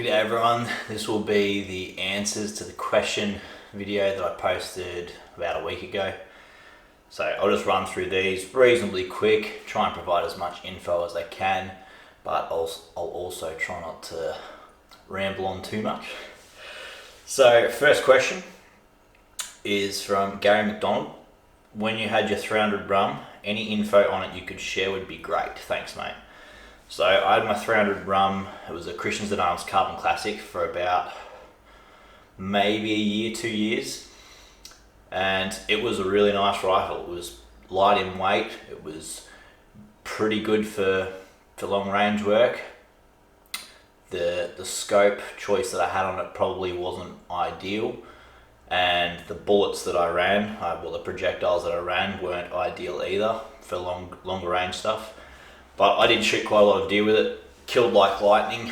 Good day everyone, this will be the answers to the question video that I posted about a week ago. So I'll just run through these reasonably quick, try and provide as much info as I can, but I'll also try not to ramble on too much. So first question is from Gary McDonald. When you had your 300 rum, any info on it you could share would be great. Thanks mate. So I had my 300 rum, it was a Christians at Arms Carbon Classic for about maybe a year, 2 years. And it was a really nice rifle. It was light in weight, it was pretty good for long range work. The scope choice that I had on it probably wasn't ideal. And the bullets that I ran, the projectiles that I ran weren't ideal either for longer range stuff. But I did shoot quite a lot of deer with it, killed like lightning,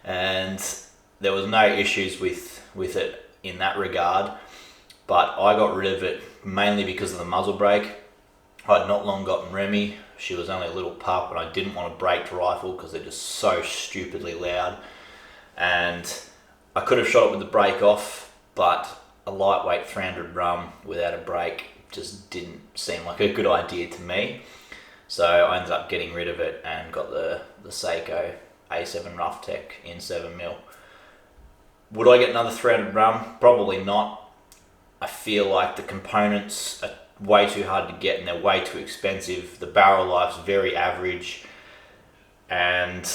and there was no issues with it in that regard. But I got rid of it mainly because of the muzzle brake. I had not long gotten Remy. She was only a little pup, and I didn't want a braked rifle because they're just so stupidly loud. And I could have shot it with the brake off, but a lightweight 300 rum without a brake just didn't seem like a good idea to me. So I ended up getting rid of it and got the Seco A7 Rough Tech in 7mm. Would I get another 300 rum? Probably not. I feel like the components are way too hard to get and they're way too expensive. The barrel life's very average, and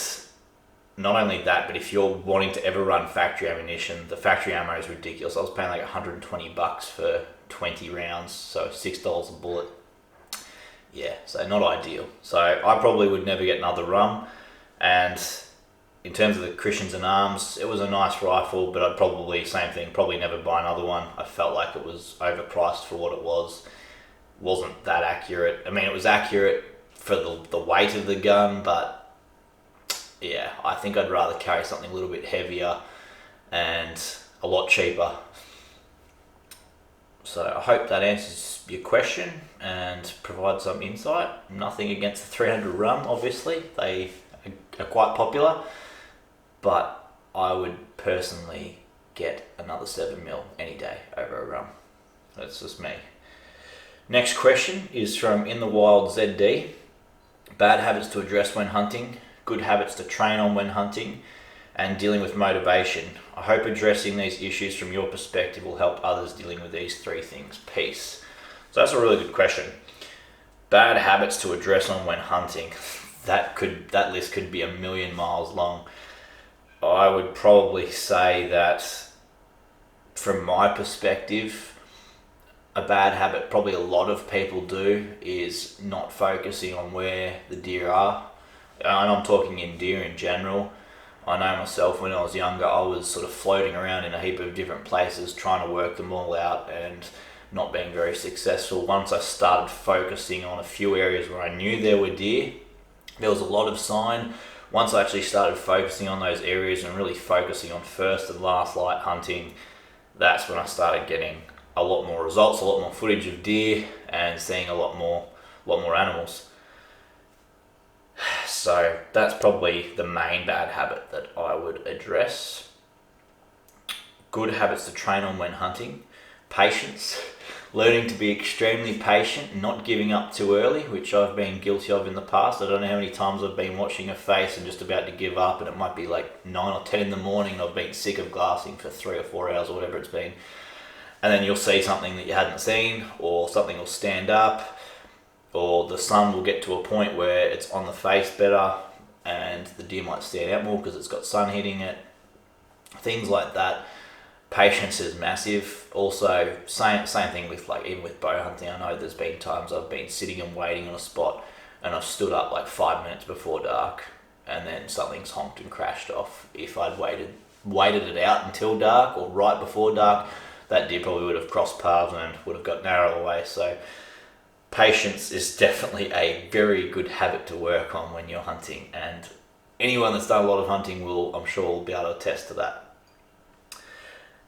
not only that, but if you're wanting to ever run factory ammunition, the factory ammo is ridiculous. I was paying like $120 for 20 rounds, so $6 a bullet. Yeah, so not ideal. So I probably would never get another rum. And in terms of the Christians in Arms, it was a nice rifle, but I'd probably, same thing, probably never buy another one. I felt like it was overpriced for what it was. Wasn't that accurate. I mean, it was accurate for the weight of the gun, but yeah, I think I'd rather carry something a little bit heavier and a lot cheaper. So I hope that answers your question and provides some insight. Nothing against the 300 rum, obviously. They are quite popular, but I would personally get another 7mm any day over a rum. That's just me. Next question is from In the Wild ZD. Bad habits to address when hunting, good habits to train on when hunting, and dealing with motivation. I hope addressing these issues from your perspective will help others dealing with these three things. Peace. So that's a really good question. Bad habits to address on when hunting. That list could be a million miles long. I would probably say that from my perspective, a bad habit probably a lot of people do is not focusing on where the deer are. And I'm talking in deer in general. I know myself, when I was younger, I was sort of floating around in a heap of different places trying to work them all out and not being very successful. Once I started focusing on a few areas where I knew there were deer, there was a lot of sign. Once I actually started focusing on those areas and really focusing on first and last light hunting, that's when I started getting a lot more results, a lot more footage of deer, and seeing a lot more animals. So that's probably the main bad habit that I would address. Good habits to train on when hunting. Patience. Learning to be extremely patient, not giving up too early, which I've been guilty of in the past. I don't know how many times I've been watching a face and just about to give up, and it might be like 9 or 10 in the morning and I've been sick of glassing for 3 or 4 hours or whatever it's been. And then you'll see something that you hadn't seen, or something will stand up, or the sun will get to a point where it's on the face better and the deer might stand out more because it's got sun hitting it. Things like that. Patience is massive. Also, same thing with even with bow hunting. I know there's been times I've been sitting and waiting on a spot and I've stood up like 5 minutes before dark and then something's honked and crashed off. If I'd waited it out until dark or right before dark, that deer probably would have crossed paths and would have got narrow away. So patience is definitely a very good habit to work on when you're hunting, and anyone that's done a lot of hunting will, I'm sure, will be able to attest to that.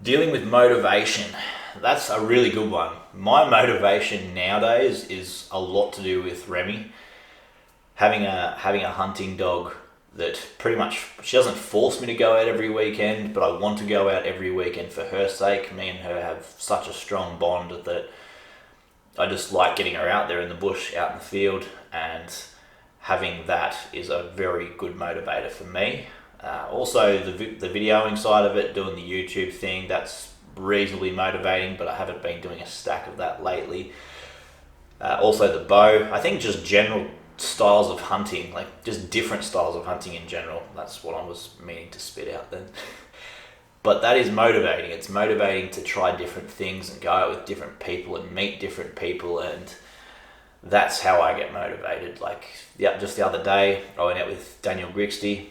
Dealing with motivation, that's a really good one. My motivation nowadays is a lot to do with Remy. Having a hunting dog that pretty much, she doesn't force me to go out every weekend, but I want to go out every weekend for her sake. Me and her have such a strong bond that I just like getting her out there in the bush, out in the field, and having that is a very good motivator for me. Also, the videoing side of it, doing the YouTube thing, that's reasonably motivating, but I haven't been doing a stack of that lately. Also the bow, I think just general styles of hunting, like just different styles of hunting in general. That's what I was meaning to spit out then. But that is motivating. It's motivating to try different things and go out with different people and meet different people, and that's how I get motivated. Like, yeah, just the other day I went out with Daniel Grixty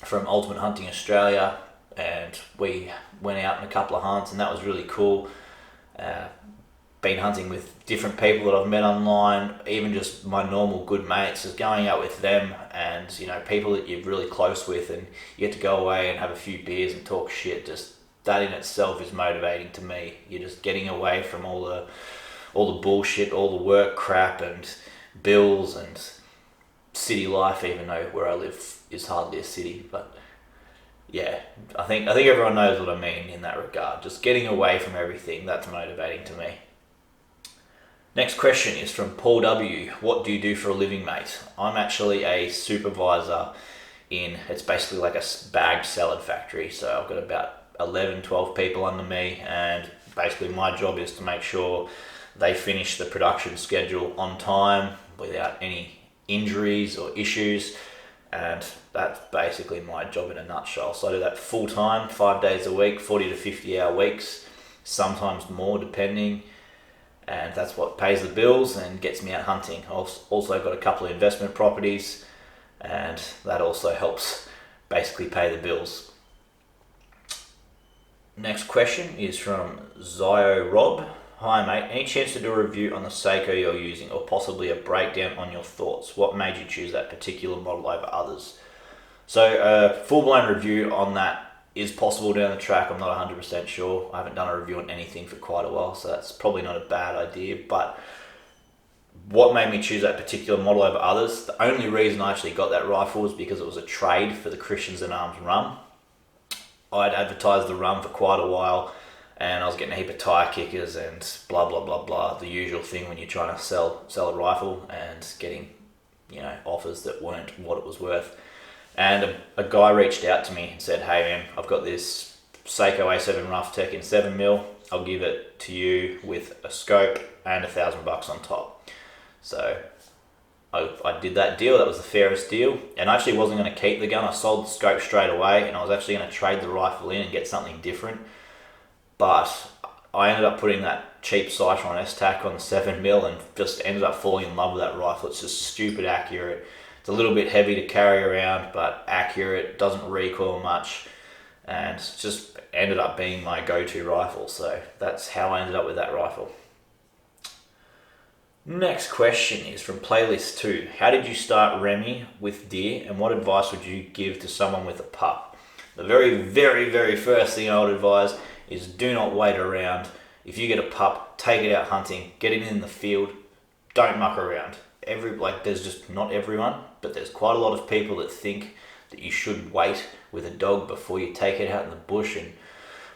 from Ultimate Hunting Australia, and we went out in a couple of hunts, and that was really cool. Been hunting with different people that I've met online, even just my normal good mates, just going out with them, and people that you're really close with, and you get to go away and have a few beers and talk shit. Just that in itself is motivating to me. You're just getting away from all the bullshit, all the work crap and bills and city life, even though where I live is hardly a city. But yeah, I think everyone knows what I mean in that regard. Just getting away from everything, that's motivating to me. Next question is from Paul W. What do you do for a living, mate? I'm actually a supervisor it's basically like a bagged salad factory. So I've got about 11, 12 people under me, and basically my job is to make sure they finish the production schedule on time without any injuries or issues. And that's basically my job in a nutshell. So I do that full time, 5 days a week, 40 to 50 hour weeks, sometimes more depending. And that's what pays the bills and gets me out hunting. I've also got a couple of investment properties, and that also helps basically pay the bills. Next question is from Zio Rob. Hi mate, any chance to do a review on the Seco you're using, or possibly a breakdown on your thoughts? What made you choose that particular model over others? So a full-blown review on that is possible down the track. I'm not 100% sure. I haven't done a review on anything for quite a while, so that's probably not a bad idea. But what made me choose that particular model over others? The only reason I actually got that rifle was because it was a trade for the Christians in Arms run. I'd advertised the run for quite a while, and I was getting a heap of tire kickers and blah blah blah blah, the usual thing when you're trying to sell a rifle, and getting offers that weren't what it was worth. And a guy reached out to me and said, hey man, I've got this Seco A7 Rough Tech in 7mm. I'll give it to you with a scope and $1,000 on top. So I did that deal. That was the fairest deal. And I actually wasn't going to keep the gun. I sold the scope straight away, and I was actually going to trade the rifle in and get something different. But I ended up putting that cheap Cytron S-Tac on the 7mm and just ended up falling in love with that rifle. It's just stupid accurate. It's a little bit heavy to carry around, but accurate, doesn't recoil much, and just ended up being my go-to rifle. So that's how I ended up with that rifle. Next question is from Playlist 2. How did you start Remy with deer, and what advice would you give to someone with a pup? The very, very, very first thing I would advise is do not wait around. If you get a pup, take it out hunting, get it in the field, don't muck around. There's just not everyone, but there's quite a lot of people that think that you should wait with a dog before you take it out in the bush and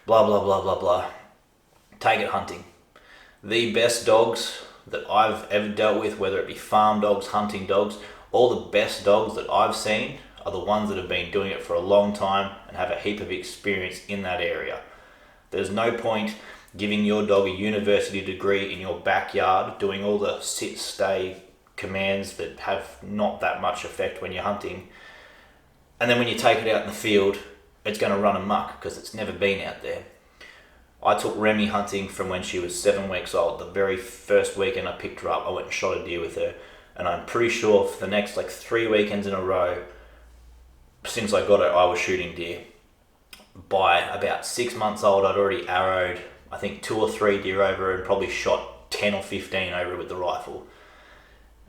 blah blah blah blah blah. Take it hunting. The best dogs that I've ever dealt with, whether it be farm dogs, hunting dogs, all the best dogs that I've seen are the ones that have been doing it for a long time and have a heap of experience in that area. There's no point giving your dog a university degree in your backyard, doing all the sit, stay commands that have not that much effect when you're hunting, and then when you take it out in the field, it's going to run amok because it's never been out there. I took Remy hunting from when she was 7 weeks old. The very first weekend I picked her up, I went and shot a deer with her, and I'm pretty sure for the next 3 weekends in a row since I got her, I was shooting deer. By about 6 months old, I'd already arrowed I think 2 or 3 deer over her and probably shot 10 or 15 over her with the rifle.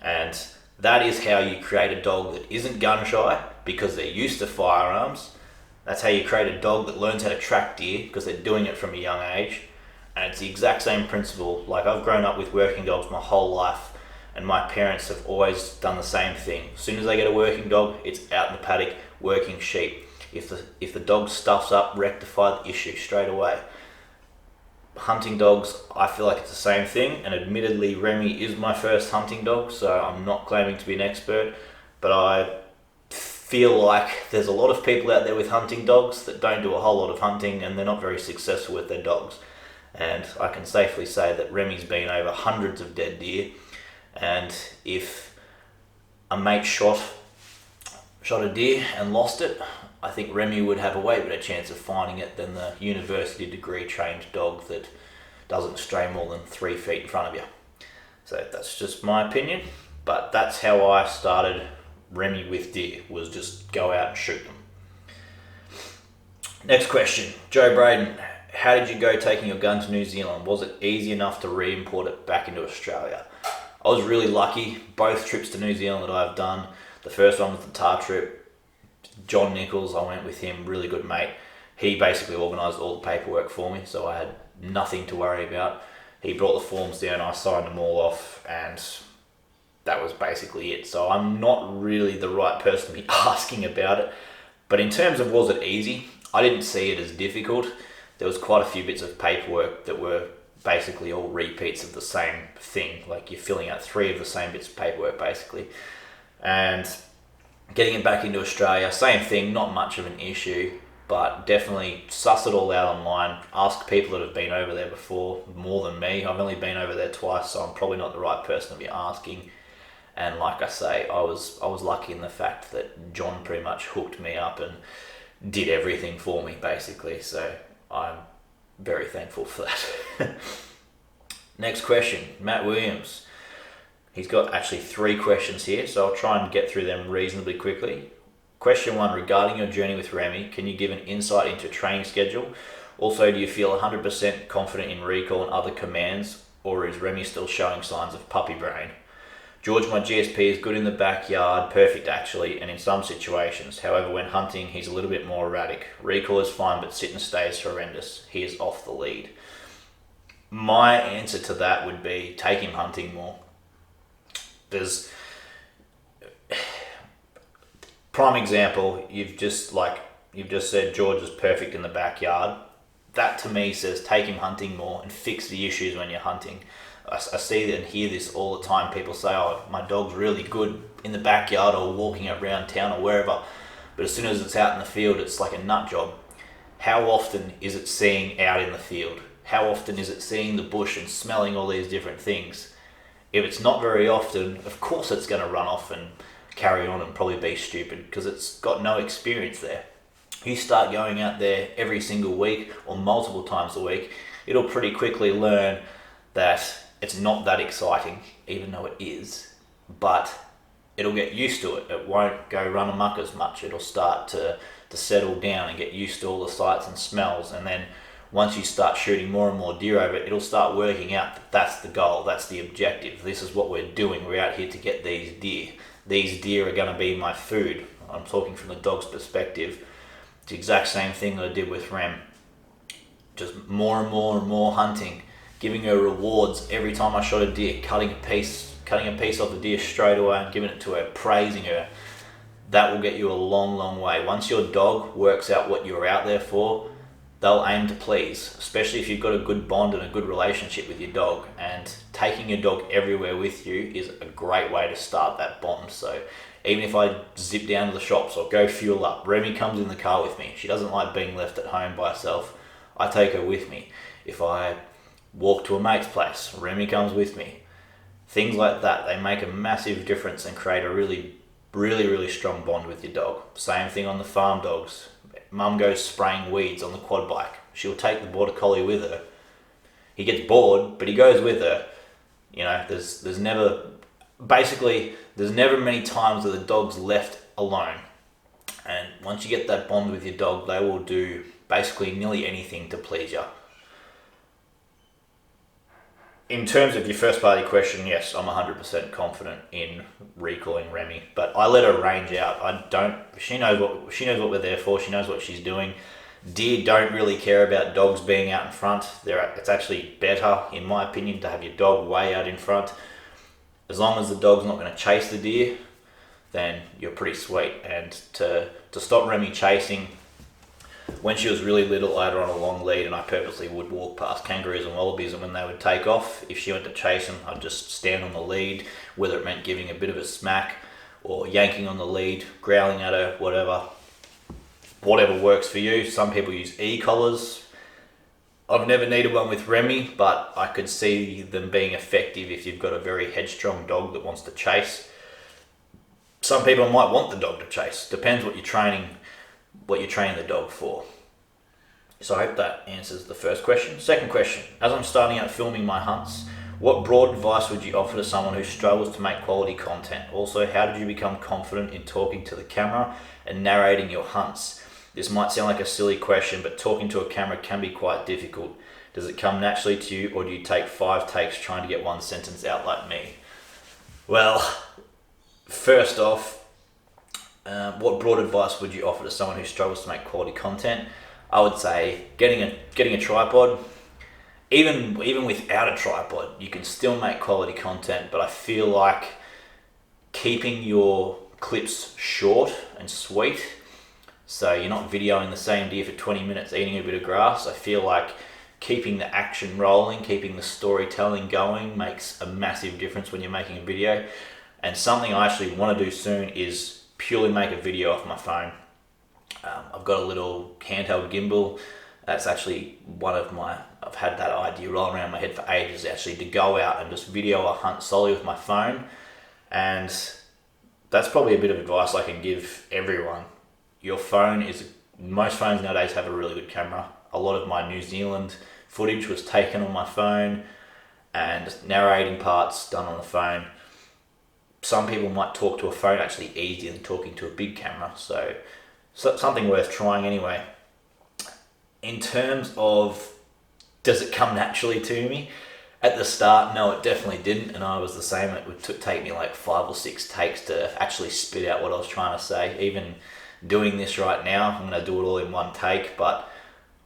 And that is how you create a dog that isn't gun shy because they're used to firearms. That's how you create a dog that learns how to track deer because they're doing it from a young age. And it's the exact same principle. Like, I've grown up with working dogs my whole life, and my parents have always done the same thing. As soon as they get a working dog, it's out in the paddock working sheep. If the dog stuffs up, rectify the issue straight away. Hunting dogs, I feel like it's the same thing, and admittedly Remy is my first hunting dog, so I'm not claiming to be an expert, but I feel like there's a lot of people out there with hunting dogs that don't do a whole lot of hunting, and they're not very successful with their dogs. And I can safely say that Remy's been over hundreds of dead deer, and if a mate shot a deer and lost it, I think Remy would have a way better chance of finding it than the university degree trained dog that doesn't stray more than 3 feet in front of you. So that's just my opinion, but that's how I started Remy with deer, was just go out and shoot them. Next question, Joe Braden. How did you go taking your gun to New Zealand? Was it easy enough to re-import it back into Australia? I was really lucky. Both trips to New Zealand that I've done, the first one was the TAR trip. John Nichols, I went with him, really good mate. He basically organised all the paperwork for me, so I had nothing to worry about. He brought the forms down, I signed them all off, and that was basically it. So I'm not really the right person to be asking about it. But in terms of was it easy, I didn't see it as difficult. There was quite a few bits of paperwork that were basically all repeats of the same thing. Like you're filling out 3 of the same bits of paperwork basically. And getting it back into Australia, same thing, not much of an issue, but definitely suss it all out online. Ask people that have been over there before, more than me. I've only been over there twice, so I'm probably not the right person to be asking. And like I say, I was lucky in the fact that John pretty much hooked me up and did everything for me basically. So I'm very thankful for that. Next question, Matt Williams. He's got actually 3 questions here, so I'll try and get through them reasonably quickly. Question 1, regarding your journey with Remy, can you give an insight into training schedule? Also, do you feel 100% confident in recall and other commands, or is Remy still showing signs of puppy brain? George, my GSP, is good in the backyard, perfect actually, and in some situations. However, when hunting, he's a little bit more erratic. Recall is fine, but sit and stay is horrendous. He is off the lead. My answer to that would be take him hunting more. There's prime example, you've just said George is perfect in the backyard. That to me says take him hunting more and fix the issues when you're hunting. I see and hear this all the time. People say, oh, my dog's really good in the backyard or walking around town or wherever, but as soon as it's out in the field, it's like a nut job. How often is it seeing out in the field? How often is it seeing the bush and smelling all these different things? If it's not very often, of course it's going to run off and carry on and probably be stupid because it's got no experience there. You start going out there every single week or multiple times a week, it'll pretty quickly learn that it's not that exciting, even though it is, but it'll get used to it. It won't go run amok as much. It'll start to settle down and get used to all the sights and smells, and then once you start shooting more and more deer over it, it'll start working out that that's the goal, that's the objective. This is what we're doing. We're out here to get these deer. These deer are going to be my food. I'm talking from the dog's perspective. It's the exact same thing that I did with Rem. Just more and more and more hunting, giving her rewards every time I shot a deer, cutting a piece off the deer straight away and giving it to her, praising her. That will get you a long, long way. Once your dog works out what you're out there for, they'll aim to please, especially if you've got a good bond and a good relationship with your dog. And taking your dog everywhere with you is a great way to start that bond. So even if I zip down to the shops or go fuel up, Remy comes in the car with me. She doesn't like being left at home by herself. I take her with me. If I walk to a mate's place, Remy comes with me. Things like that, they make a massive difference and create a really, really, really strong bond with your dog. Same thing on the farm dogs. Mum goes spraying weeds on the quad bike. She'll take the border collie with her. He gets bored, but he goes with her. You know, there's never many times that the dog's left alone. And once you get that bond with your dog, they will do basically nearly anything to please you. In terms of your first part of your question, yes, I'm 100% confident in recalling Remy, but I let her range out. She knows what we're there for. She knows what she's doing. Deer don't really care about dogs being out in front. It's actually better, in my opinion, to have your dog way out in front. As long as the dog's not going to chase the deer, then you're pretty sweet. And to stop Remy chasing, when she was really little, I had her on a long lead, and I purposely would walk past kangaroos and wallabies, and when they would take off, if she went to chase them, I'd just stand on the lead, whether it meant giving a bit of a smack or yanking on the lead, growling at her, whatever works for you. Some people use e-collars. I've never needed one with Remy, but I could see them being effective if you've got a very headstrong dog that wants to chase. Some people might want the dog to chase. Depends what you're training the dog for. So I hope that answers the first question. Second question, as I'm starting out filming my hunts, what broad advice would you offer to someone who struggles to make quality content? Also, how did you become confident in talking to the camera and narrating your hunts? This might sound like a silly question, but talking to a camera can be quite difficult. Does it come naturally to you, or do you take 5 takes trying to get one sentence out like me? Well, first off, what broad advice would you offer to someone who struggles to make quality content? I would say getting a tripod. Even without a tripod, you can still make quality content, but I feel like keeping your clips short and sweet, so you're not videoing the same deer for 20 minutes eating a bit of grass. I feel like keeping the action rolling, keeping the storytelling going makes a massive difference when you're making a video. And something I actually want to do soon is purely make a video off my phone. I've got a little handheld gimbal. That's actually I've had that idea rolling around my head for ages, actually, to go out and just video a hunt solely with my phone. And that's probably a bit of advice I can give everyone. Most phones nowadays have a really good camera. A lot of my New Zealand footage was taken on my phone, and narrating parts done on the phone. Some people might talk to a phone actually easier than talking to a big camera, so something worth trying anyway. In terms of, does it come naturally to me? At the start, no, it definitely didn't, and I was the same. It would take me like 5 or 6 takes to actually spit out what I was trying to say. Even doing this right now, I'm going to do it all in one take, but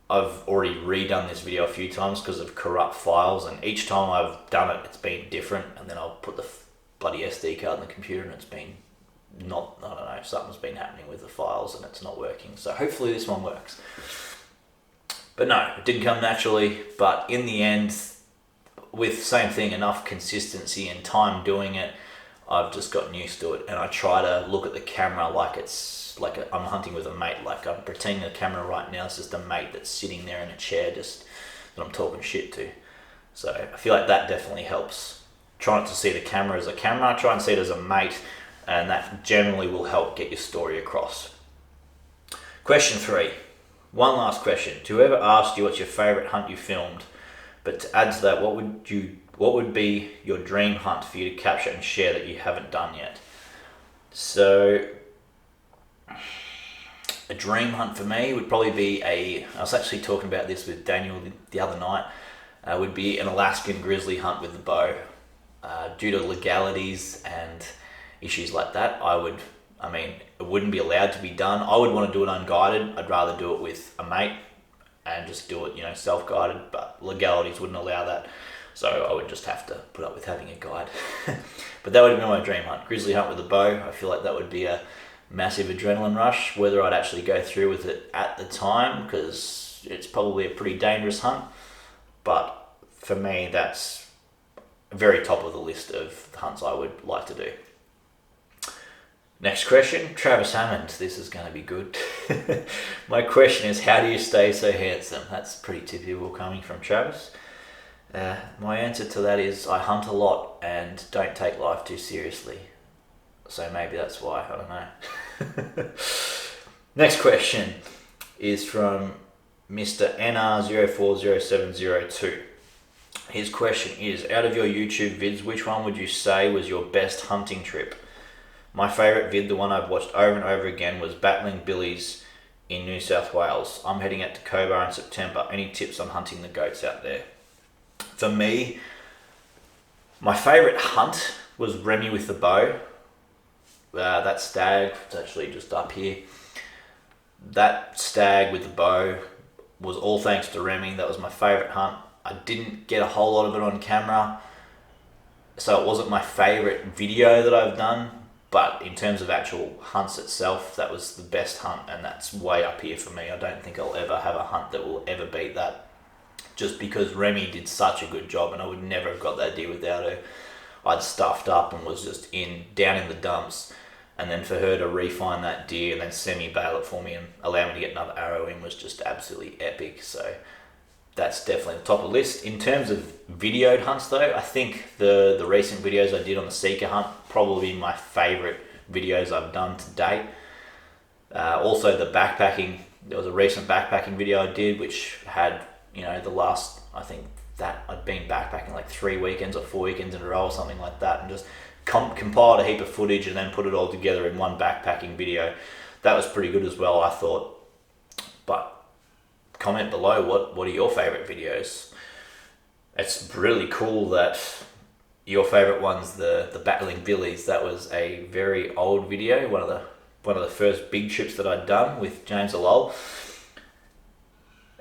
I've already redone this video a few times because of corrupt files, and each time I've done it, it's been different, and then I'll put the bloody SD card in the computer and it's been I don't know, something's been happening with the files and it's not working. So hopefully this one works. But no, it didn't come naturally, but in the end, with same thing, enough consistency and time doing it, I've just gotten used to it, and I try to look at the camera like I'm hunting with a mate, like I'm pretending the camera right now is just a mate that's sitting there in a chair just that I'm talking shit to. So I feel like that definitely helps. Try not to see the camera as a camera, try and see it as a mate, and that generally will help get your story across. Question 3. One last question. To whoever asked you what's your favourite hunt you filmed, but to add to that, what would be your dream hunt for you to capture and share that you haven't done yet? So a dream hunt for me would probably be I was actually talking about this with Daniel the other night, would be an Alaskan grizzly hunt with the bow. Due to legalities and issues like that, it wouldn't be allowed to be done. I would want to do it unguided. I'd rather do it with a mate and just do it, self-guided, but legalities wouldn't allow that. So I would just have to put up with having a guide. But that would be my dream hunt. Grizzly hunt with a bow. I feel like that would be a massive adrenaline rush. Whether I'd actually go through with it at the time, because it's probably a pretty dangerous hunt. But for me, that's very top of the list of hunts I would like to do. Next question, Travis Hammond. This is going to be good. My question is, how do you stay so handsome? That's pretty typical coming from Travis. My answer to that is I hunt a lot and don't take life too seriously. So maybe that's why, I don't know. Next question is from Mr. NR040702. His question is, out of your YouTube vids, which one would you say was your best hunting trip? My favourite vid, the one I've watched over and over again, was Battling Billies in New South Wales. I'm heading out to Cobar in September. Any tips on hunting the goats out there? For me, my favourite hunt was Remy with the bow. That stag, it's actually just up here. That stag with the bow was all thanks to Remy. That was my favourite hunt. I didn't get a whole lot of it on camera. So it wasn't my favorite video that I've done, but in terms of actual hunts itself, that was the best hunt, and that's way up here for me. I don't think I'll ever have a hunt that will ever beat that, just because Remy did such a good job, and I would never have got that deer without her. I'd stuffed up and was just down in the dumps, and then for her to refine that deer and then semi-bail it for me and allow me to get another arrow in was just absolutely epic. So that's definitely the top of the list. In terms of videoed hunts though, I think the recent videos I did on the Seco hunt, probably my favourite videos I've done to date. Also the backpacking, there was a recent backpacking video I did which had, the last, I think that I'd been backpacking like 3 weekends or 4 weekends in a row or something like that, and just compiled a heap of footage and then put it all together in one backpacking video. That was pretty good as well, I thought. But comment below, what are your favorite videos? It's really cool that your favorite one's the battling billies. That was a very old video, one of the first big trips that I'd done with James Alol.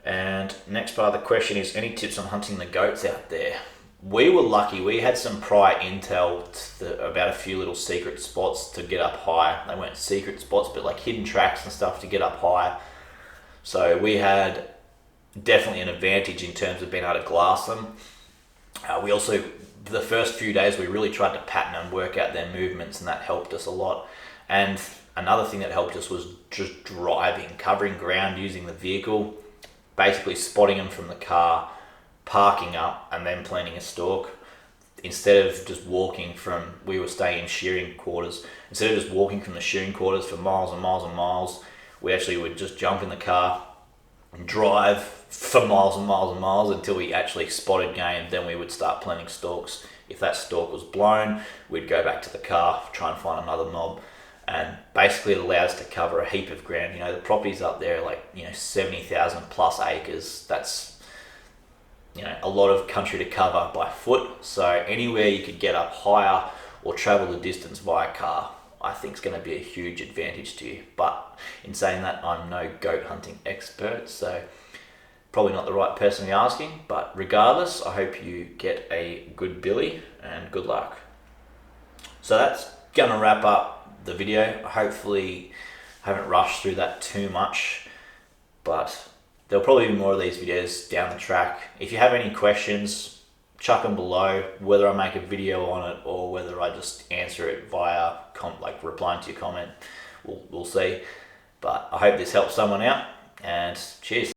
And next part of the question is, any tips on hunting the goats out there? We were lucky. We had some prior intel about a few little secret spots to get up high. They weren't secret spots, but like hidden tracks and stuff to get up high. So we had definitely an advantage in terms of being able to glass them. We also, the first few days, we really tried to pattern and work out their movements, and that helped us a lot. And another thing that helped us was just driving, covering ground using the vehicle, basically spotting them from the car, parking up, and then planting a stalk. Instead of just walking from, we were staying in shearing quarters, instead of just walking from the shearing quarters for miles and miles and miles, we actually would just jump in the car and drive for miles and miles and miles until we actually spotted game. Then we would start planting stalks. If that stalk was blown, we'd go back to the car, try and find another knob. And basically it allowed us to cover a heap of ground. The properties up there are like, 70,000 plus acres. That's, a lot of country to cover by foot. So anywhere you could get up higher or travel the distance via car, I think is going to be a huge advantage to you. But in saying that, I'm no goat hunting expert, so probably not the right person to be asking. But regardless, I hope you get a good billy and good luck. So that's going to wrap up the video. Hopefully I haven't rushed through that too much, but there'll probably be more of these videos down the track. If you have any questions, chuck them below, whether I make a video on it or whether I just answer it via replying to your comment. We'll see. But I hope this helps someone out, and cheers.